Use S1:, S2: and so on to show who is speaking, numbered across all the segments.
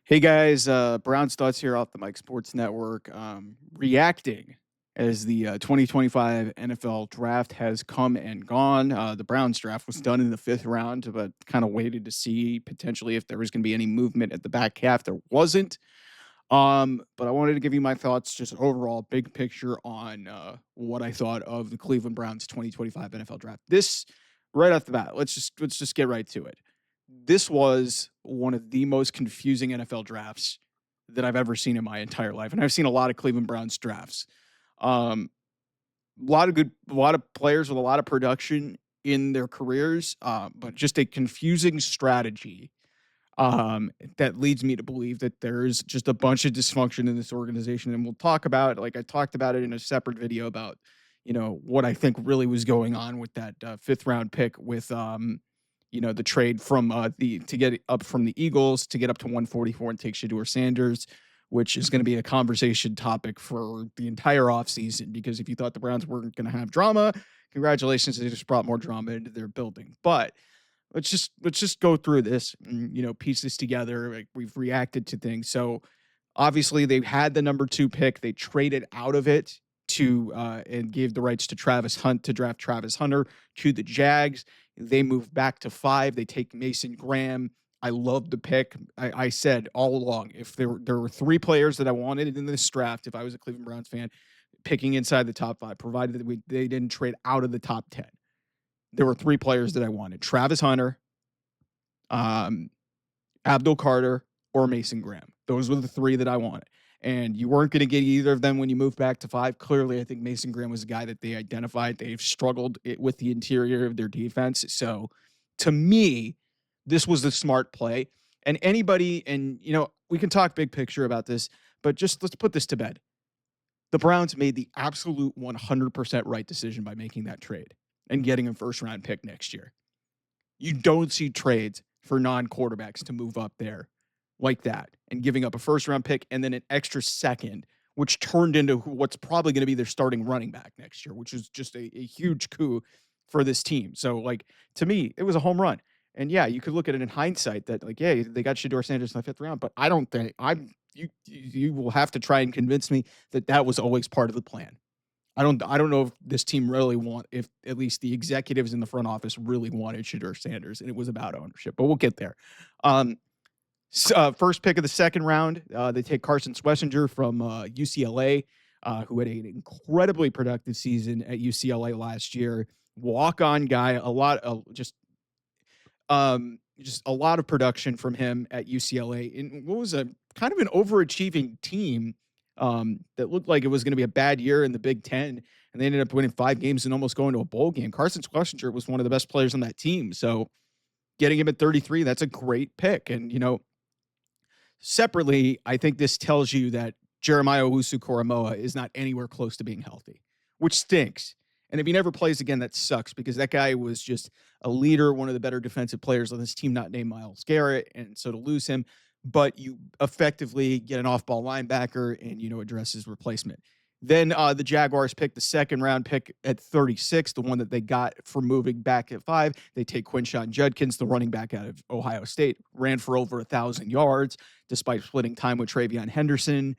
S1: Hey guys, Brown Stutz here off the Mike Sports Network, reacting as the 2025 NFL draft has come and gone. The Browns draft was done in the fifth round, but kind of waited to see potentially if there was going to be any movement at the back half. There wasn't. But I wanted to give you my thoughts, just overall, big picture on what I thought of the Cleveland Browns 2025 NFL draft. This right off the bat, let's just get right to it. This was one of the most confusing NFL drafts that I've ever seen in my entire life, and I've seen a lot of Cleveland Browns drafts. Um, a lot of players with a lot of production in their careers, but just a confusing strategy that leads me to believe that there's just a bunch of dysfunction in this organization. And we'll talk about, like I talked about it in a separate video about, what I think really was going on with that fifth round pick with, the trade from to get up from the Eagles to get up to 144 and take Shador Sanders, which is going to be a conversation topic for the entire offseason. Because if you thought the Browns weren't going to have drama, congratulations, they just brought more drama into their building. But let's just go through this and piece this together. Like, we've reacted to things. So obviously they had the number 2 pick. They traded out of it to and gave the rights to Travis Hunt to draft Travis Hunter to the Jags. They moved back to 5. They take Mason Graham. I love the pick. I said all along, if there were 3 players that I wanted in this draft, if I was a Cleveland Browns fan, picking inside the top 5, provided that they didn't trade out of the top 10. There were 3 players that I wanted: Travis Hunter, um, Abdul Carter, or Mason Graham. Those were the 3 that I wanted. And you weren't going to get either of them when you moved back to 5. Clearly, I think Mason Graham was a guy that they identified. They've struggled with the interior of their defense. So to me, this was the smart play. And anybody, and we can talk big picture about this, but just let's put this to bed. The Browns made the absolute 100% right decision by making that trade and getting a first round pick next year. You don't see trades for non-quarterbacks to move up there like that and giving up a first round pick and then an extra second, which turned into what's probably going to be their starting running back next year, which is just a huge coup for this team. So, like, to me, it was a home run. And yeah, you could look at it in hindsight that, like, yeah, they got Shador Sanders in the 5th round, but I don't think you will have to try and convince me that that was always part of the plan. I don't know if this team really if at least the executives in the front office really wanted Shador Sanders, and it was about ownership, but we'll get there. Um, First pick of the 2nd round, they take Carson Schlesinger from UCLA, who had an incredibly productive season at UCLA last year. Walk-on guy, just a lot of production from him at UCLA in what was a kind of an overachieving team, that looked like it was going to be a bad year in the Big Ten, and they ended up winning 5 games and almost going to a bowl game. Carson Schlesinger was one of the best players on that team, so getting him at 33, that's a great pick. And separately, I think this tells you that Jeremiah Owusu-Koramoah is not anywhere close to being healthy, which stinks. And if he never plays again, that sucks, because that guy was just a leader, one of the better defensive players on this team, not named Myles Garrett. And so to lose him, but you effectively get an off-ball linebacker and, address his replacement. Then the Jaguars pick the 2nd round pick at 36, the one that they got for moving back at 5. They take Quinshon Judkins, the running back out of Ohio State, ran for over 1,000 yards despite splitting time with Travion Henderson.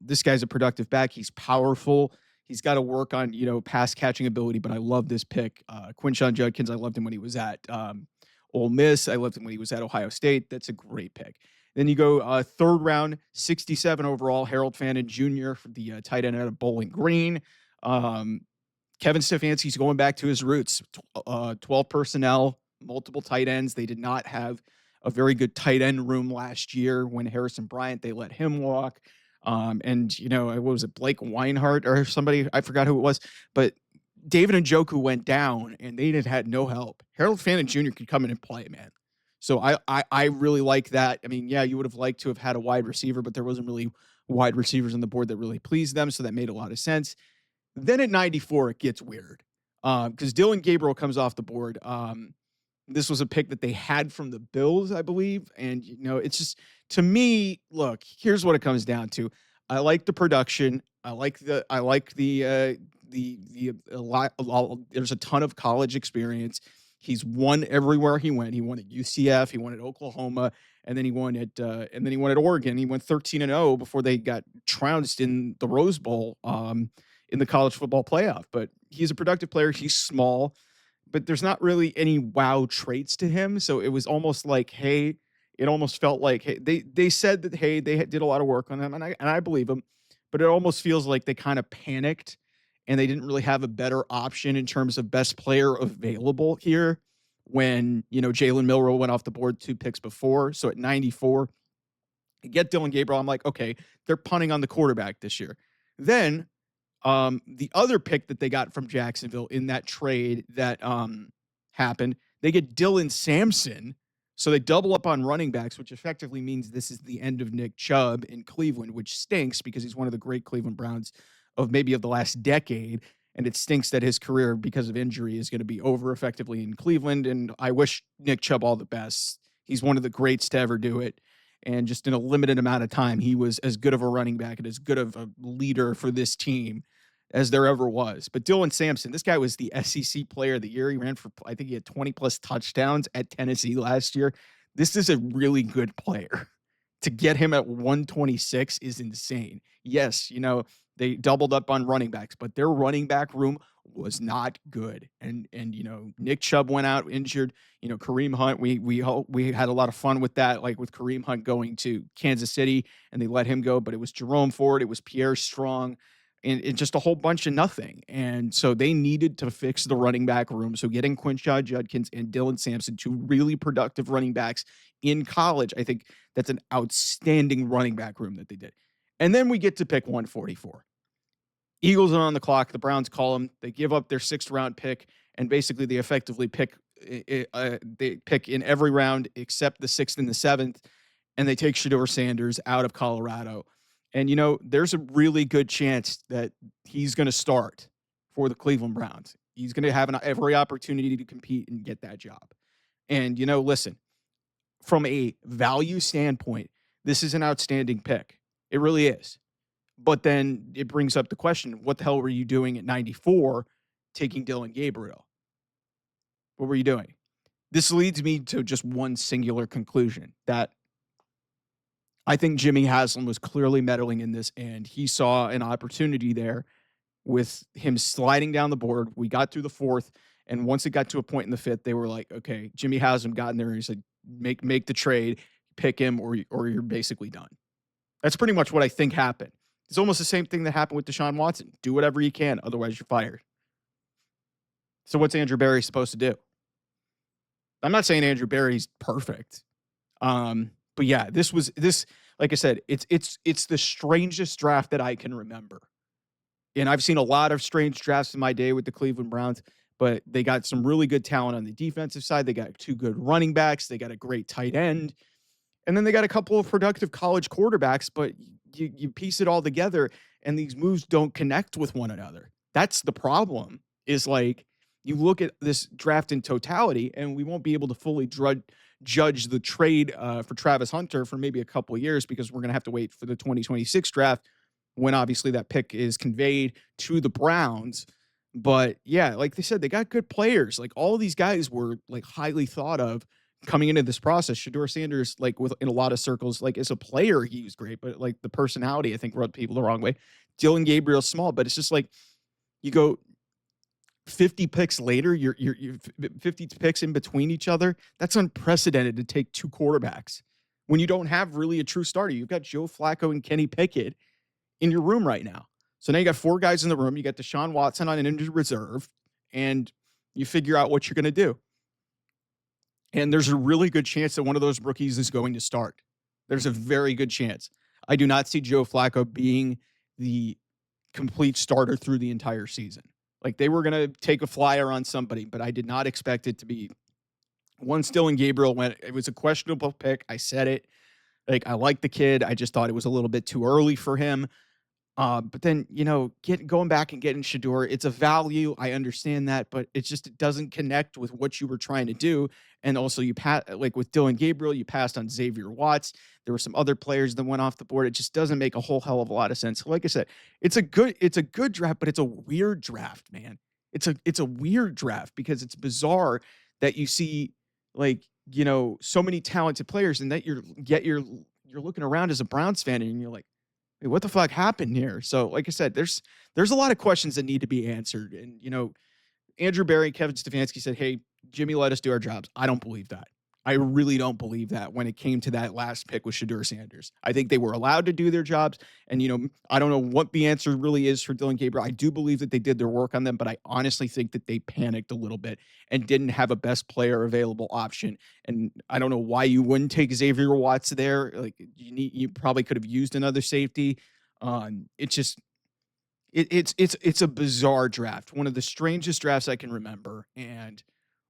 S1: This guy's a productive back. He's powerful. He's got to work on, pass catching ability, but I love this pick. Quinshon Judkins, I loved him when he was at Ole Miss. I loved him when he was at Ohio State. That's a great pick. Then you go 3rd round, 67 overall, Harold Fannin Jr. for the tight end out of Bowling Green. Kevin Stefanski's going back to his roots. 12 personnel, multiple tight ends. They did not have a very good tight end room last year. When Harrison Bryant, they let him walk. And, what was it, Blake Weinhardt or somebody? I forgot who it was. But David Njoku went down, and they had no help. Harold Fannin Jr. could come in and play, man. So I really like that. I mean, yeah, you would have liked to have had a wide receiver, but there wasn't really wide receivers on the board that really pleased them, so that made a lot of sense. Then at 94, it gets weird, because Dylan Gabriel comes off the board. This was a pick that they had from the Bills, I believe, and it's just, to me, look, here's what it comes down to. I like the production. I like the a lot. There's a ton of college experience. He's won everywhere he went. He won at UCF, he won at Oklahoma, and then he won at Oregon. He went 13-0 before they got trounced in the Rose Bowl in the college football playoff. But he's a productive player. He's small, but there's not really any wow traits to him. So it was almost like, hey, it almost felt like, hey, they said that, hey, they did a lot of work on him, and I believe them, but it almost feels like they kind of panicked and they didn't really have a better option in terms of best player available here when, Jalen Milroe went off the board 2 picks before. So at 94, get Dylan Gabriel. I'm like, okay, they're punting on the quarterback this year. Then the other pick that they got from Jacksonville in that trade that happened, they get Dylan Sampson. So they double up on running backs, which effectively means this is the end of Nick Chubb in Cleveland, which stinks because he's one of the great Cleveland Browns of the last decade. And it stinks that his career, because of injury, is going to be over effectively in Cleveland. And I wish Nick Chubb all the best. He's one of the greats to ever do it. And just in a limited amount of time, he was as good of a running back and as good of a leader for this team as there ever was. But Dylan Sampson, this guy was the SEC player of the year. He ran for, I think he had 20 plus touchdowns at Tennessee last year. This is a really good player. To get him at 126 is insane. Yes, they doubled up on running backs, but their running back room was not good. And Nick Chubb went out injured. Kareem Hunt, we had a lot of fun with that, like with Kareem Hunt going to Kansas City and they let him go, but it was Jerome Ford, it was Pierre Strong, and just a whole bunch of nothing. And so they needed to fix the running back room. So getting Quinshon Judkins and Dylan Sampson, 2 really productive running backs in college, I think that's an outstanding running back room that they did. And then we get to pick 144. Eagles are on the clock. The Browns call them. They give up their 6th round pick, and basically they effectively pick in every round except the 6th and the 7th, and they take Shedeur Sanders out of Colorado. And, there's a really good chance that he's going to start for the Cleveland Browns. He's going to have every opportunity to compete and get that job. And, listen, from a value standpoint, this is an outstanding pick. It really is. But then it brings up the question, what the hell were you doing at 94 taking Dylan Gabriel? What were you doing? This leads me to just one singular conclusion, that I think Jimmy Haslam was clearly meddling in this, and he saw an opportunity there with him sliding down the board. We got through the 4th, and once it got to a point in the 5th, they were like, okay, Jimmy Haslam got in there and he said, make the trade, pick him, or you're basically done. That's pretty much what I think happened. It's almost the same thing that happened with Deshaun Watson. Do whatever you can, otherwise you're fired. So what's Andrew Berry supposed to do? I'm not saying Andrew Berry's perfect. But yeah, this, like I said, it's the strangest draft that I can remember. And I've seen a lot of strange drafts in my day with the Cleveland Browns, but they got some really good talent on the defensive side. They got 2 good running backs. They got a great tight end. And then they got a couple of productive college quarterbacks, but you piece it all together and these moves don't connect with one another. That's the problem, is like, you look at this draft in totality and we won't be able to fully judge the trade for Travis Hunter for maybe a couple of years, because we're going to have to wait for the 2026 draft when obviously that pick is conveyed to the Browns. But yeah, like they said, they got good players. Like all of these guys were like highly thought of coming into this process. Shedeur Sanders, like in a lot of circles, like as a player, he was great, but like the personality, I think, rubbed people the wrong way. Dylan Gabriel's small, but it's just like you go 50 picks later, you're 50 picks in between each other. That's unprecedented to take 2 quarterbacks when you don't have really a true starter. You've got Joe Flacco and Kenny Pickett in your room right now. So now you got 4 guys in the room. You got Deshaun Watson on an injured reserve, and you figure out what you're going to do. And there's a really good chance that one of those rookies is going to start. There's a very good chance. I do not see Joe Flacco being the complete starter through the entire season. Like they were going to take a flyer on somebody, but I did not expect it to be. Once Dylan Gabriel went, it was a questionable pick. I said it. Like, I like the kid. I just thought it was a little bit too early for him. But then, going back and getting Shedeur, it's a value. I understand that, but it doesn't connect with what you were trying to do. And also like with Dylan Gabriel, you passed on Xavier Watts. There were some other players that went off the board. It just doesn't make a whole hell of a lot of sense. Like I said, it's a good draft, but it's a weird draft, man. It's a weird draft because it's bizarre that you see, like, so many talented players, and that you're looking around as a Browns fan and you're like, "Hey, what the fuck happened here?" So, like I said, there's a lot of questions that need to be answered. And, Andrew Berry, Kevin Stefanski said, "Hey, Jimmy let us do our jobs." I don't believe that. I really don't believe that when it came to that last pick with Shadur Sanders. I think they were allowed to do their jobs. And, I don't know what the answer really is for Dylan Gabriel. I do believe that they did their work on them, but I honestly think that they panicked a little bit and didn't have a best player available option. And I don't know why you wouldn't take Xavier Watts there. Like, you probably could have used another safety. It's just it's a bizarre draft, one of the strangest drafts I can remember, and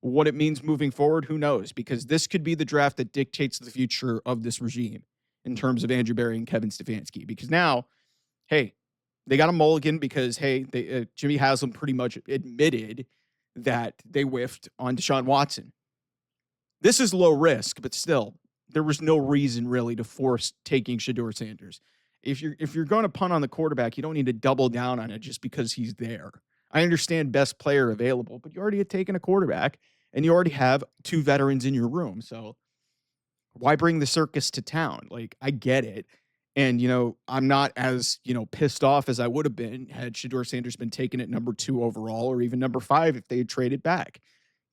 S1: what it means moving forward, who knows? Because this could be the draft that dictates the future of this regime in terms of Andrew Berry and Kevin Stefanski. Because now, hey, they got a mulligan because Jimmy Haslam pretty much admitted that they whiffed on Deshaun Watson. This is low risk, but still, there was no reason really to force taking Shadur Sanders. If you're going to punt on the quarterback, you don't need to double down on it just because he's there. I understand best player available, but you already had taken a quarterback and you already have two veterans in your room. So why bring the circus to town? Like, I get it. And, I'm not as, pissed off as I would have been had Shador Sanders been taken at number 2 overall, or even number 5 if they had traded back.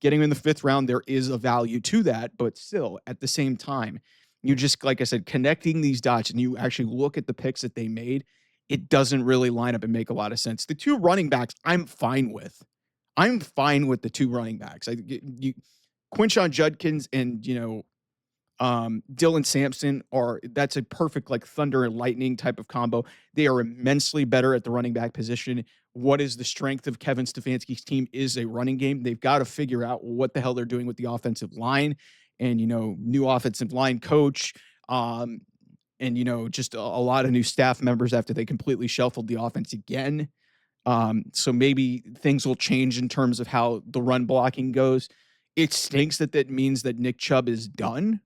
S1: Getting him in the 5th round, there is a value to that, but still, at the same time, you just, like I said, connecting these dots and you actually look at the picks that they made, it doesn't really line up and make a lot of sense. The 2 running backs, I'm fine with. I'm fine with the 2 running backs. Quinshon Judkins and, Dylan Sampson that's a perfect like thunder and lightning type of combo. They are immensely better at the running back position. What is the strength of Kevin Stefanski's team is a running game. They've got to figure out what the hell they're doing with the offensive line and, new offensive line coach. And, just a lot of new staff members after they completely shuffled the offense again. So maybe things will change in terms of how the run blocking goes. It stinks that means that Nick Chubb is done,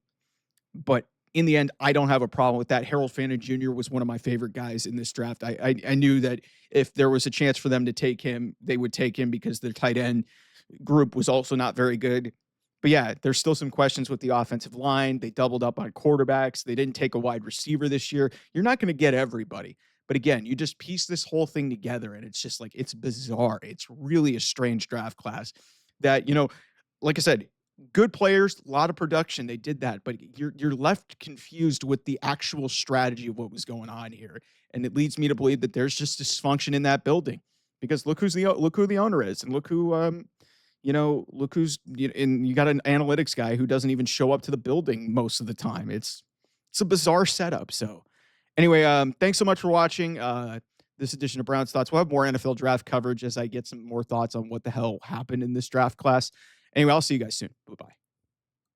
S1: but in the end, I don't have a problem with that. Harold Fannin Jr. was one of my favorite guys in this draft. I knew that if there was a chance for them to take him, they would take him because their tight end group was also not very good. But yeah, there's still some questions with the offensive line. They doubled up on quarterbacks. They didn't take a wide receiver this year. You're not going to get everybody. But again, you just piece this whole thing together and it's just like, it's bizarre. It's really a strange draft class that, like I said, good players, a lot of production. They did that, but you're left confused with the actual strategy of what was going on here, and it leads me to believe that there's just dysfunction in that building. Because look who the owner is, and look who look who's and you got an analytics guy who doesn't even show up to the building most of the time. It's a bizarre setup. So anyway, thanks so much for watching this edition of Brown's Thoughts. We'll have more NFL draft coverage as I get some more thoughts on what the hell happened in this draft class. Anyway, I'll see you guys soon. Bye-bye.